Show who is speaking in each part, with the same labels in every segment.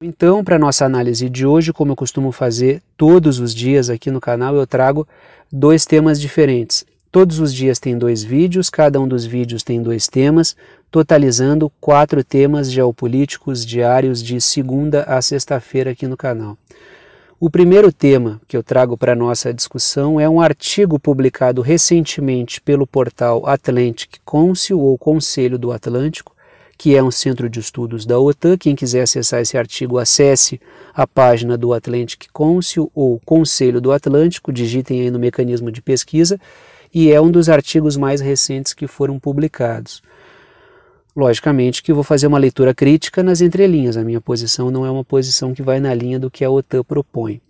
Speaker 1: Então, para nossa análise de hoje, como eu costumo fazer todos os dias aqui no canal, eu trago dois temas diferentes. Todos os dias tem 2 vídeos, cada um dos vídeos tem 2 temas, totalizando 4 temas geopolíticos diários de segunda a sexta-feira aqui no canal. O primeiro tema que eu trago para nossa discussão é um artigo publicado recentemente pelo portal Atlantic Council, ou Conselho do Atlântico, que é um centro de estudos da OTAN. Quem quiser acessar esse artigo, acesse a página do Atlantic Council ou Conselho do Atlântico, digitem aí no mecanismo de pesquisa, e é um dos artigos mais recentes que foram publicados. Logicamente que eu vou fazer uma leitura crítica nas entrelinhas, a minha posição não é uma posição que vai na linha do que a OTAN propõe.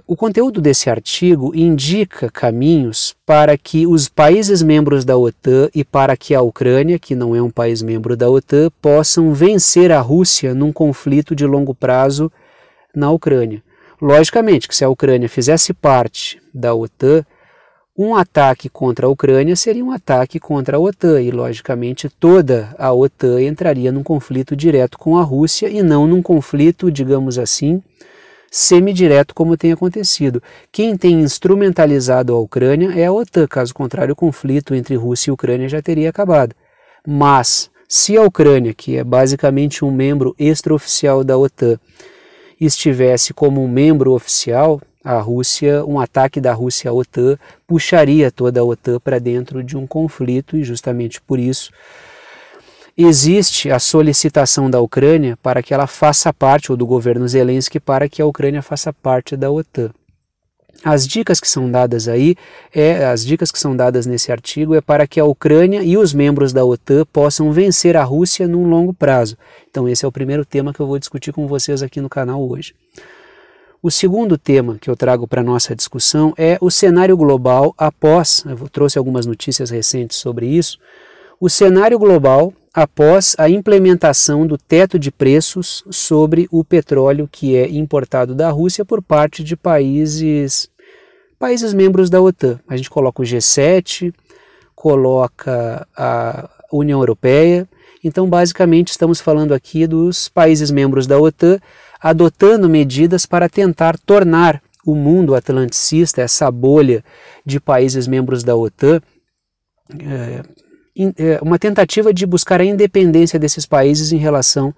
Speaker 1: O conteúdo desse artigo indica caminhos para que os países membros da OTAN e para que a Ucrânia, que não é um país membro da OTAN, possam vencer a Rússia num conflito de longo prazo na Ucrânia. Logicamente que se a Ucrânia fizesse parte da OTAN, um ataque contra a Ucrânia seria um ataque contra a OTAN e, logicamente, toda a OTAN entraria num conflito direto com a Rússia e não num conflito, digamos assim, semidireto como tem acontecido. Quem tem instrumentalizado a Ucrânia é a OTAN, caso contrário o conflito entre Rússia e Ucrânia já teria acabado. Mas, se a Ucrânia, que é basicamente um membro extraoficial da OTAN, estivesse como um membro oficial, um ataque da Rússia à OTAN puxaria toda a OTAN para dentro de um conflito e justamente por isso existe a solicitação da Ucrânia para que ela faça parte, ou do governo Zelensky, para que a Ucrânia faça parte da OTAN. As dicas que são dadas nesse artigo é para que a Ucrânia e os membros da OTAN possam vencer a Rússia num longo prazo. Então esse é o primeiro tema que eu vou discutir com vocês aqui no canal hoje. O segundo tema que eu trago para a nossa discussão é o cenário global após, eu trouxe algumas notícias recentes sobre isso, o cenário global após a implementação do teto de preços sobre o petróleo que é importado da Rússia por parte de países membros da OTAN. A gente coloca o G7, coloca a União Europeia, então basicamente estamos falando aqui dos países membros da OTAN adotando medidas para tentar tornar o mundo atlanticista, essa bolha de países membros da OTAN, uma tentativa de buscar a independência desses países em relação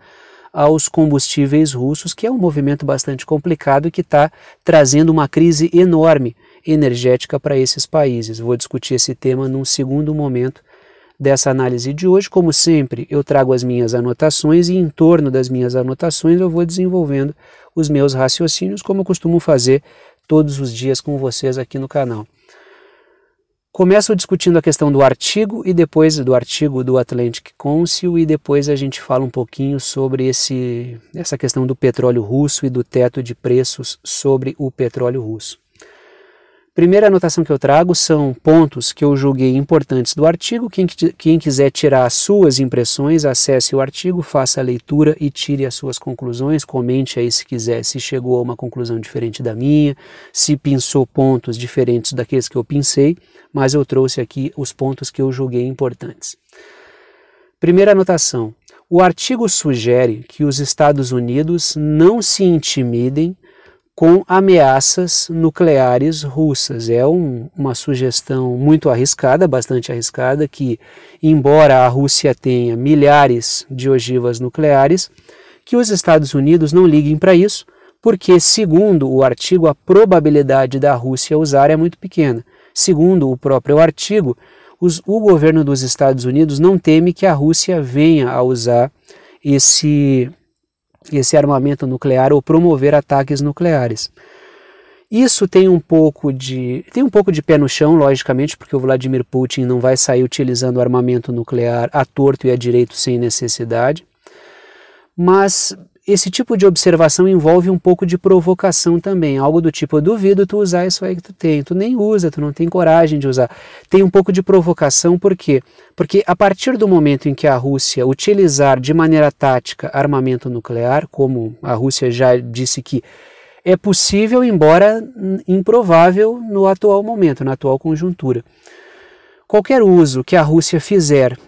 Speaker 1: aos combustíveis russos, que é um movimento bastante complicado e que está trazendo uma crise enorme energética para esses países. Vou discutir esse tema num segundo momento dessa análise de hoje. Como sempre, eu trago as minhas anotações e em torno das minhas anotações eu vou desenvolvendo os meus raciocínios, como eu costumo fazer todos os dias com vocês aqui no canal. Começo discutindo a questão do artigo e depois do artigo do Atlantic Council e depois a gente fala um pouquinho sobre essa questão do petróleo russo e do teto de preços sobre o petróleo russo. Primeira anotação que eu trago são pontos que eu julguei importantes do artigo. Quem quiser tirar as suas impressões, acesse o artigo, faça a leitura e tire as suas conclusões. Comente aí se quiser, se chegou a uma conclusão diferente da minha, se pensou pontos diferentes daqueles que eu pensei, mas eu trouxe aqui os pontos que eu julguei importantes. Primeira anotação. O artigo sugere que os Estados Unidos não se intimidem com ameaças nucleares russas. É uma sugestão muito arriscada, bastante arriscada, que embora a Rússia tenha milhares de ogivas nucleares, que os Estados Unidos não liguem para isso, porque segundo o artigo a probabilidade da Rússia usar é muito pequena. Segundo o próprio artigo, o governo dos Estados Unidos não teme que a Rússia venha a usar esse armamento nuclear ou promover ataques nucleares. Isso tem um pouco de pé no chão, logicamente, porque o Vladimir Putin não vai sair utilizando armamento nuclear à torto e à direito sem necessidade, mas esse tipo de observação envolve um pouco de provocação também, algo do tipo, eu duvido tu usar isso aí que tu tem, tu nem usa, tu não tem coragem de usar. Tem um pouco de provocação, por quê? Porque a partir do momento em que a Rússia utilizar de maneira tática armamento nuclear, como a Rússia já disse que é possível, embora improvável no atual momento, na atual conjuntura. Qualquer uso que a Rússia fizer,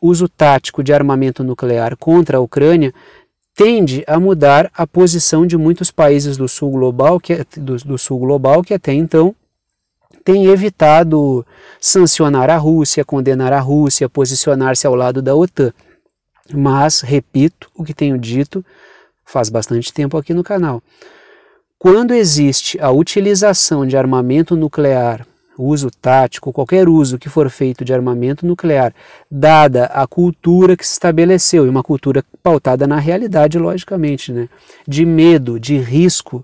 Speaker 1: uso tático de armamento nuclear contra a Ucrânia, tende a mudar a posição de muitos países do sul global, que até então têm evitado sancionar a Rússia, condenar a Rússia, posicionar-se ao lado da OTAN. Mas, repito o que tenho dito faz bastante tempo aqui no canal. Quando existe a utilização de armamento nuclear, uso tático, qualquer uso que for feito de armamento nuclear, dada a cultura que se estabeleceu, e uma cultura pautada na realidade, logicamente, né, de medo, de risco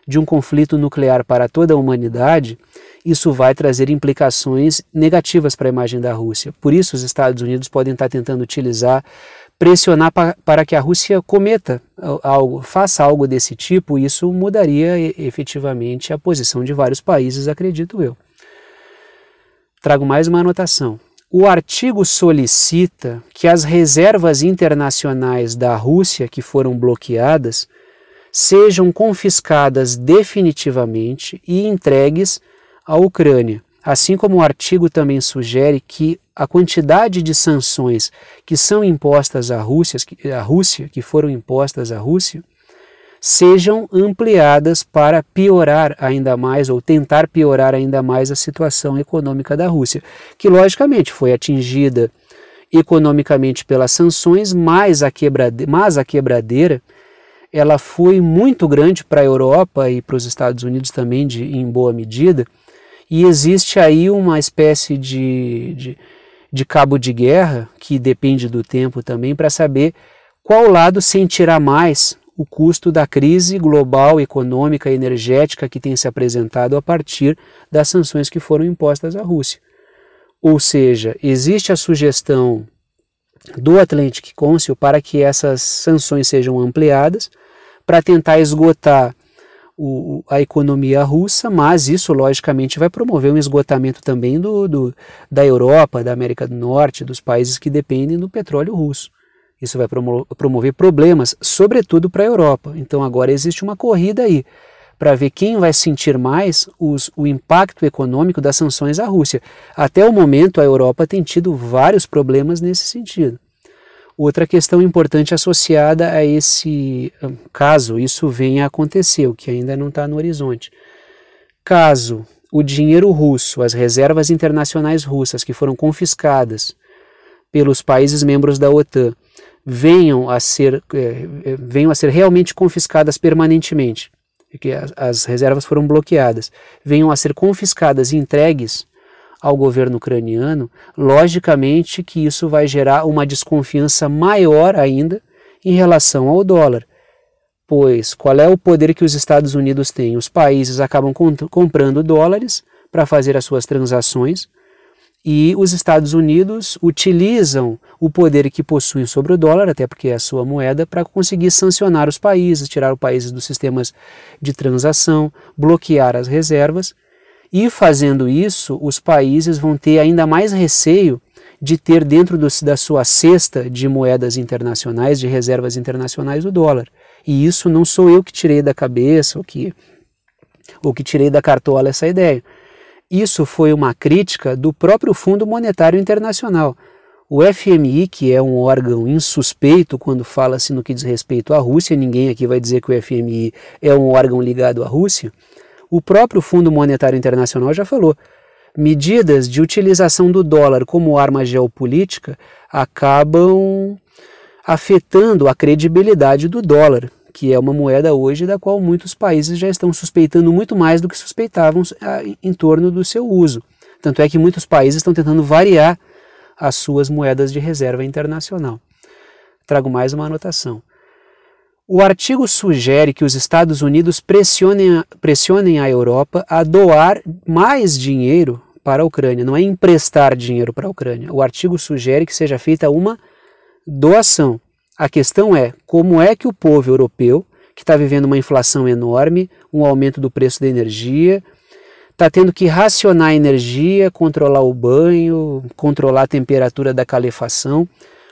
Speaker 1: de um conflito nuclear para toda a humanidade, isso vai trazer implicações negativas para a imagem da Rússia. Por isso os Estados Unidos podem estar tentando pressionar para que a Rússia cometa algo, faça algo desse tipo, e isso mudaria efetivamente a posição de vários países, acredito eu. Trago mais uma anotação. O artigo solicita que as reservas internacionais da Rússia que foram bloqueadas sejam confiscadas definitivamente e entregues à Ucrânia. Assim como o artigo também sugere que a quantidade de sanções que são impostas à Rússia, que foram impostas à Rússia, sejam ampliadas para piorar ainda mais ou tentar piorar ainda mais a situação econômica da Rússia, que logicamente foi atingida economicamente pelas sanções, mas a quebradeira ela foi muito grande para a Europa e para os Estados Unidos também em boa medida, e existe aí uma espécie de cabo de guerra, que depende do tempo também, para saber qual lado sentirá mais o custo da crise global, econômica e energética que tem se apresentado a partir das sanções que foram impostas à Rússia. Ou seja, existe a sugestão do Atlantic Council para que essas sanções sejam ampliadas para tentar esgotar a economia russa, mas isso logicamente vai promover um esgotamento também da Europa, da América do Norte, dos países que dependem do petróleo russo. Isso vai promover problemas, sobretudo para a Europa. Então agora existe uma corrida aí para ver quem vai sentir mais o impacto econômico das sanções à Rússia. Até o momento a Europa tem tido vários problemas nesse sentido. Outra questão importante associada a esse caso, isso venha a acontecer, o que ainda não está no horizonte. Caso o dinheiro russo, as reservas internacionais russas que foram confiscadas pelos países membros da OTAN, venham a ser realmente confiscadas permanentemente, porque as reservas foram bloqueadas, venham a ser confiscadas e entregues ao governo ucraniano, logicamente que isso vai gerar uma desconfiança maior ainda em relação ao dólar. Pois qual é o poder que os Estados Unidos têm? Os países acabam comprando dólares para fazer as suas transações, e os Estados Unidos utilizam o poder que possuem sobre o dólar, até porque é a sua moeda, para conseguir sancionar os países, tirar os países dos sistemas de transação, bloquear as reservas, e fazendo isso, os países vão ter ainda mais receio de ter dentro da sua cesta de moedas internacionais, de reservas internacionais, o dólar. E isso não sou eu que tirei da cabeça, ou que tirei da cartola essa ideia. Isso foi uma crítica do próprio Fundo Monetário Internacional. O FMI, que é um órgão insuspeito quando fala-se no que diz respeito à Rússia, ninguém aqui vai dizer que o FMI é um órgão ligado à Rússia, o próprio Fundo Monetário Internacional já falou, medidas de utilização do dólar como arma geopolítica acabam afetando a credibilidade do dólar, que é uma moeda hoje da qual muitos países já estão suspeitando muito mais do que suspeitavam em torno do seu uso. Tanto é que muitos países estão tentando variar as suas moedas de reserva internacional. Trago mais uma anotação. O artigo sugere que os Estados Unidos pressionem a Europa a doar mais dinheiro para a Ucrânia, não é emprestar dinheiro para a Ucrânia. O artigo sugere que seja feita uma doação. A questão é como é que o povo europeu, que está vivendo uma inflação enorme, um aumento do preço da energia, está tendo que racionar a energia, controlar o banho, controlar a temperatura da calefação.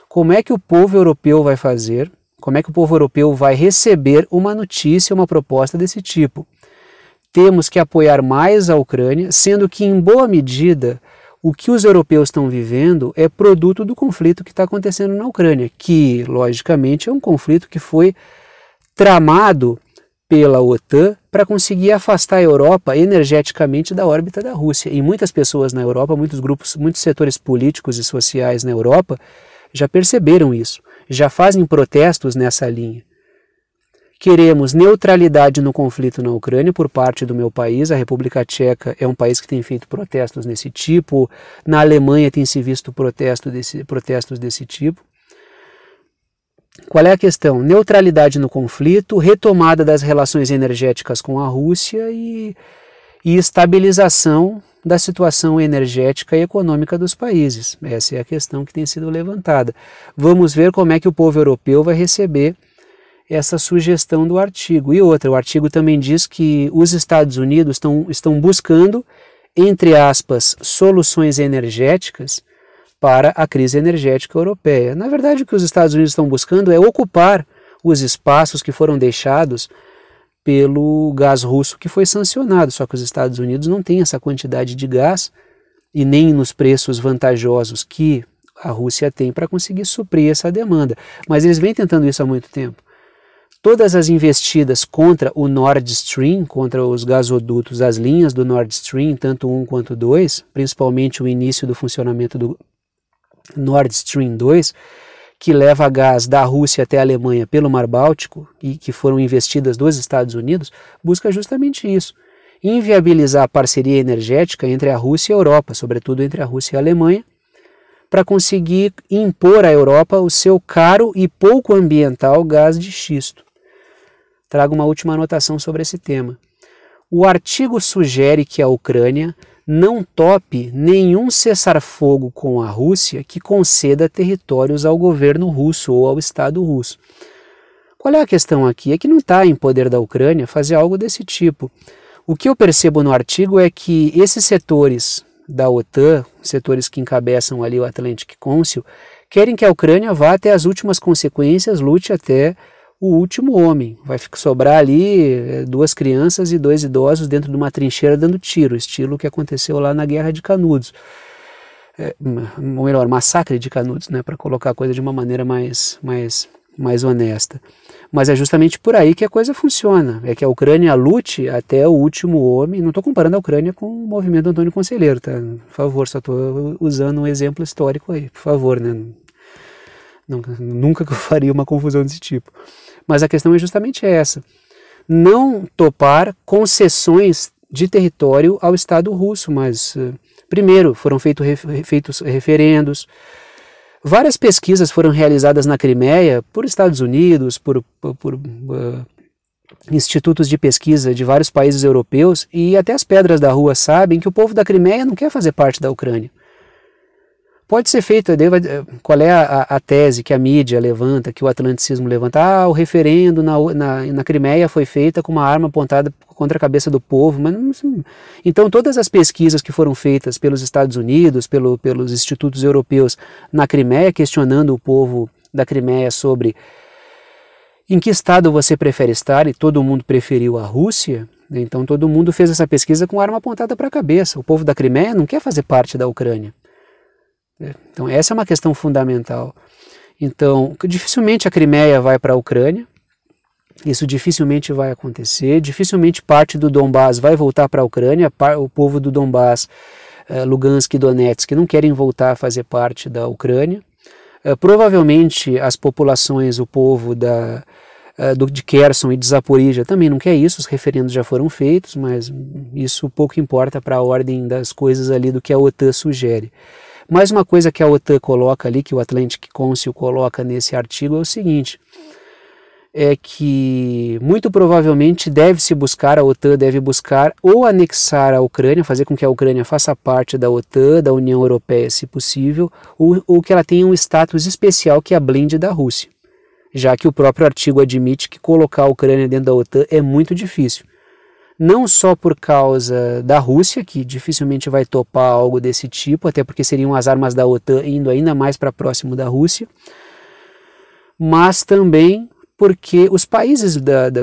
Speaker 1: Como é que o povo europeu vai fazer? Como é que o povo europeu vai receber uma notícia, uma proposta desse tipo? Temos que apoiar mais a Ucrânia, sendo que, em boa medida, O que os europeus estão vivendo é produto do conflito que está acontecendo na Ucrânia, que, logicamente, é um conflito que foi tramado pela OTAN para conseguir afastar a Europa energeticamente da órbita da Rússia. E muitas pessoas na Europa, muitos grupos, muitos setores políticos e sociais na Europa já perceberam isso, já fazem protestos nessa linha. Queremos neutralidade no conflito na Ucrânia por parte do meu país. A República Tcheca é um país que tem feito protestos desse tipo. Na Alemanha tem se visto protestos desse tipo. Qual é a questão? Neutralidade no conflito, retomada das relações energéticas com a Rússia e estabilização da situação energética e econômica dos países. Essa é a questão que tem sido levantada. Vamos ver como é que o povo europeu vai receber essa sugestão do artigo. E outra, o artigo também diz que os Estados Unidos estão buscando, entre aspas, soluções energéticas para a crise energética europeia. Na verdade, o que os Estados Unidos estão buscando é ocupar os espaços que foram deixados pelo gás russo que foi sancionado, só que os Estados Unidos não têm essa quantidade de gás e nem nos preços vantajosos que a Rússia tem para conseguir suprir essa demanda. Mas eles vêm tentando isso há muito tempo. Todas as investidas contra o Nord Stream, contra os gasodutos, as linhas do Nord Stream, tanto 1 quanto 2, principalmente o início do funcionamento do Nord Stream 2, que leva gás da Rússia até a Alemanha pelo Mar Báltico e que foram investidas dos Estados Unidos, busca justamente isso, inviabilizar a parceria energética entre a Rússia e a Europa, sobretudo entre a Rússia e a Alemanha, para conseguir impor à Europa o seu caro e pouco ambiental gás de xisto. Trago uma última anotação sobre esse tema. O artigo sugere que a Ucrânia não tope nenhum cessar-fogo com a Rússia que conceda territórios ao governo russo ou ao Estado russo. Qual é a questão aqui? É que não está em poder da Ucrânia fazer algo desse tipo. O que eu percebo no artigo é que esses setores da OTAN, setores que encabeçam ali o Atlantic Council, querem que a Ucrânia vá até as últimas consequências, lute até o último homem. Vai sobrar ali 2 crianças e 2 idosos dentro de uma trincheira dando tiro, estilo que aconteceu lá na Guerra de Canudos. Ou melhor, massacre de Canudos, né, para colocar a coisa de uma maneira mais honesta. Mas é justamente por aí que a coisa funciona, é que a Ucrânia lute até o último homem. Não estou comparando a Ucrânia com o movimento Antônio Conselheiro, tá? Por favor, só estou usando um exemplo histórico aí, por favor, né? Nunca que eu faria uma confusão desse tipo. Mas a questão é justamente essa, não topar concessões de território ao Estado russo, mas primeiro foram feitos referendos. Várias pesquisas foram realizadas na Crimeia por Estados Unidos, por institutos de pesquisa de vários países europeus, e até as pedras da rua sabem que o povo da Crimeia não quer fazer parte da Ucrânia. Pode ser feito, qual é a tese que a mídia levanta, que o atlanticismo levanta? O referendo na Crimeia foi feita com uma arma apontada contra a cabeça do povo. Mas então todas as pesquisas que foram feitas pelos Estados Unidos, pelos institutos europeus na Crimeia, questionando o povo da Crimeia sobre em que estado você prefere estar, e todo mundo preferiu a Rússia, então todo mundo fez essa pesquisa com arma apontada para a cabeça. O povo da Crimeia não quer fazer parte da Ucrânia. Então essa é uma questão fundamental. Então dificilmente a Crimeia vai para a Ucrânia, isso dificilmente vai acontecer, dificilmente parte do Donbás vai voltar para a Ucrânia. O povo do Donbás, Lugansk e Donetsk não querem voltar a fazer parte da Ucrânia. Provavelmente as populações, o povo de Kherson e de Zaporizhia também não quer isso. Os referendos já foram feitos, mas isso pouco importa para a ordem das coisas ali do que a OTAN sugere. Mais uma coisa que a OTAN coloca ali, que o Atlantic Council coloca nesse artigo, é o seguinte, é que muito provavelmente a OTAN deve buscar ou anexar a Ucrânia, fazer com que a Ucrânia faça parte da OTAN, da União Europeia, se possível, ou que ela tenha um status especial que a blinde da Rússia, já que o próprio artigo admite que colocar a Ucrânia dentro da OTAN é muito difícil. Não só por causa da Rússia, que dificilmente vai topar algo desse tipo, até porque seriam as armas da OTAN indo ainda mais para próximo da Rússia, mas também porque os países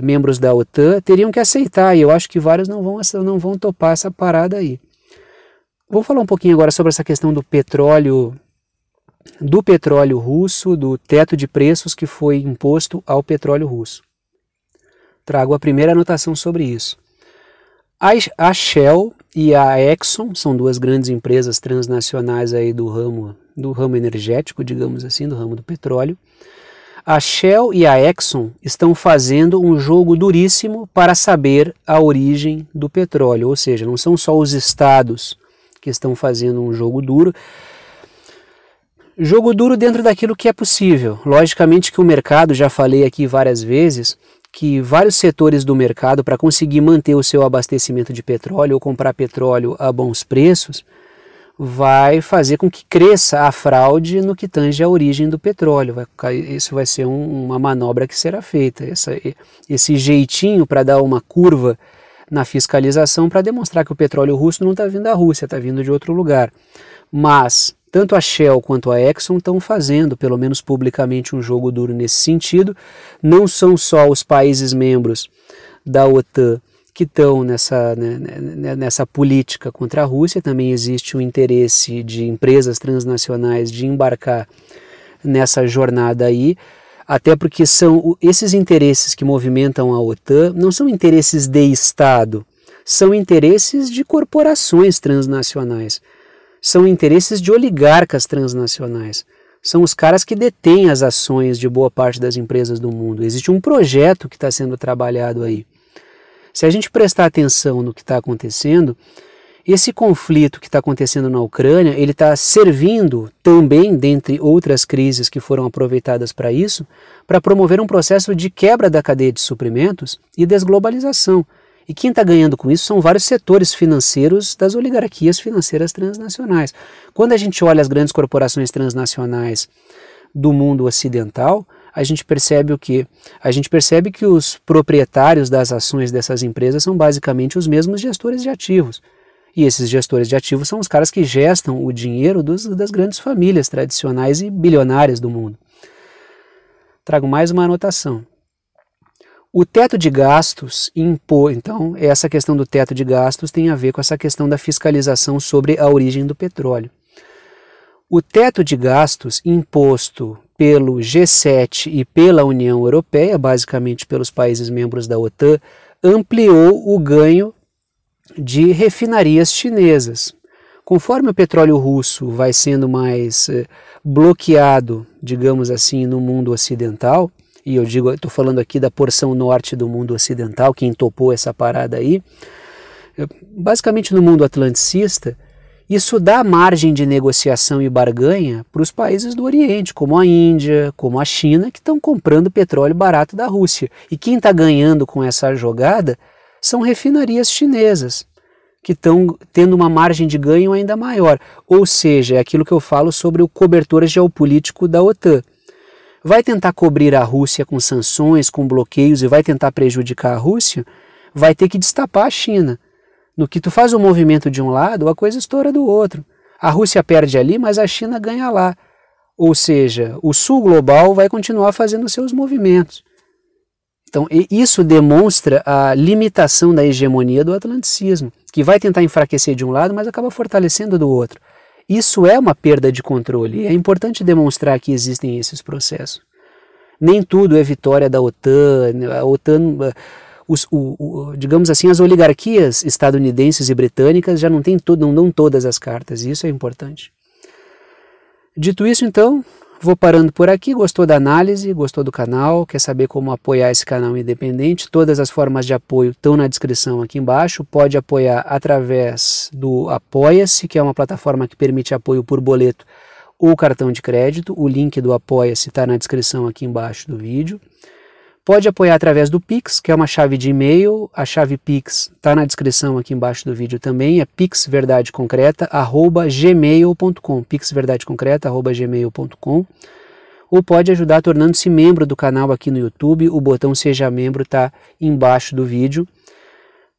Speaker 1: membros da OTAN teriam que aceitar, e eu acho que vários não vão topar essa parada aí. Vou falar um pouquinho agora sobre essa questão do petróleo russo, do teto de preços que foi imposto ao petróleo russo. Trago a primeira anotação sobre isso. A Shell e a Exxon são duas grandes empresas transnacionais aí do ramo energético, digamos assim, do ramo do petróleo. A Shell e a Exxon estão fazendo um jogo duríssimo para saber a origem do petróleo, ou seja, não são só os estados que estão fazendo um jogo duro. Jogo duro dentro daquilo que é possível. Logicamente que o mercado, já falei aqui várias vezes, que vários setores do mercado, para conseguir manter o seu abastecimento de petróleo ou comprar petróleo a bons preços, vai fazer com que cresça a fraude no que tange a origem do petróleo. Isso vai ser uma manobra que será feita. Esse jeitinho para dar uma curva na fiscalização para demonstrar que o petróleo russo não está vindo da Rússia, está vindo de outro lugar. Mas tanto a Shell quanto a Exxon estão fazendo, pelo menos publicamente, um jogo duro nesse sentido. Não são só os países membros da OTAN que estão nessa política contra a Rússia, também existe o interesse de empresas transnacionais de embarcar nessa jornada aí, até porque são esses interesses que movimentam a OTAN não são interesses de Estado, são interesses de corporações transnacionais, são interesses de oligarcas transnacionais, são os caras que detêm as ações de boa parte das empresas do mundo. Existe um projeto que está sendo trabalhado aí. Se a gente prestar atenção no que está acontecendo, esse conflito que está acontecendo na Ucrânia, ele está servindo também, dentre outras crises que foram aproveitadas para isso, para promover um processo de quebra da cadeia de suprimentos e desglobalização. E quem está ganhando com isso são vários setores financeiros das oligarquias financeiras transnacionais. Quando a gente olha as grandes corporações transnacionais do mundo ocidental, a gente percebe o quê? A gente percebe que os proprietários das ações dessas empresas são basicamente os mesmos gestores de ativos. E esses gestores de ativos são os caras que gestam o dinheiro das grandes famílias tradicionais e bilionárias do mundo. Trago mais uma anotação. O teto de gastos então, essa questão do teto de gastos tem a ver com essa questão da fiscalização sobre a origem do petróleo. O teto de gastos imposto pelo G7 e pela União Europeia, basicamente pelos países membros da OTAN, ampliou o ganho de refinarias chinesas. Conforme o petróleo russo vai sendo mais bloqueado, digamos assim, no mundo ocidental, e eu estou falando aqui da porção norte do mundo ocidental, quem topou essa parada aí, basicamente no mundo atlanticista, isso dá margem de negociação e barganha para os países do Oriente, como a Índia, como a China, que estão comprando petróleo barato da Rússia. E quem está ganhando com essa jogada são refinarias chinesas, que estão tendo uma margem de ganho ainda maior. Ou seja, é aquilo que eu falo sobre o cobertor geopolítico da OTAN. Vai tentar cobrir a Rússia com sanções, com bloqueios e vai tentar prejudicar a Rússia, vai ter que destapar a China. No que tu faz o movimento de um lado, a coisa estoura do outro. A Rússia perde ali, mas a China ganha lá. Ou seja, o sul global vai continuar fazendo seus movimentos. Então, isso demonstra a limitação da hegemonia do atlanticismo, que vai tentar enfraquecer de um lado, mas acaba fortalecendo do outro. Isso é uma perda de controle, e é importante demonstrar que existem esses processos. Nem tudo é vitória da OTAN, digamos assim, as oligarquias estadunidenses e britânicas já não dão todas as cartas, e isso é importante. Dito isso, então, vou parando por aqui. Gostou da análise, gostou do canal, quer saber como apoiar esse canal independente? Todas as formas de apoio estão na descrição aqui embaixo. Pode apoiar através do Apoia-se, que é uma plataforma que permite apoio por boleto ou cartão de crédito. O link do Apoia-se está na descrição aqui embaixo do vídeo. Pode apoiar através do Pix, que é uma chave de e-mail. A chave Pix está na descrição aqui embaixo do vídeo também. É pixverdadeconcreta@gmail.com, pixverdadeconcreta@gmail.com. Ou pode ajudar tornando-se membro do canal aqui no YouTube. O botão Seja Membro está embaixo do vídeo.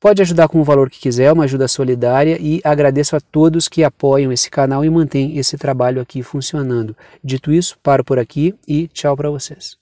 Speaker 1: Pode ajudar com o valor que quiser, uma ajuda solidária, e agradeço a todos que apoiam esse canal e mantêm esse trabalho aqui funcionando. Dito isso, paro por aqui e tchau para vocês.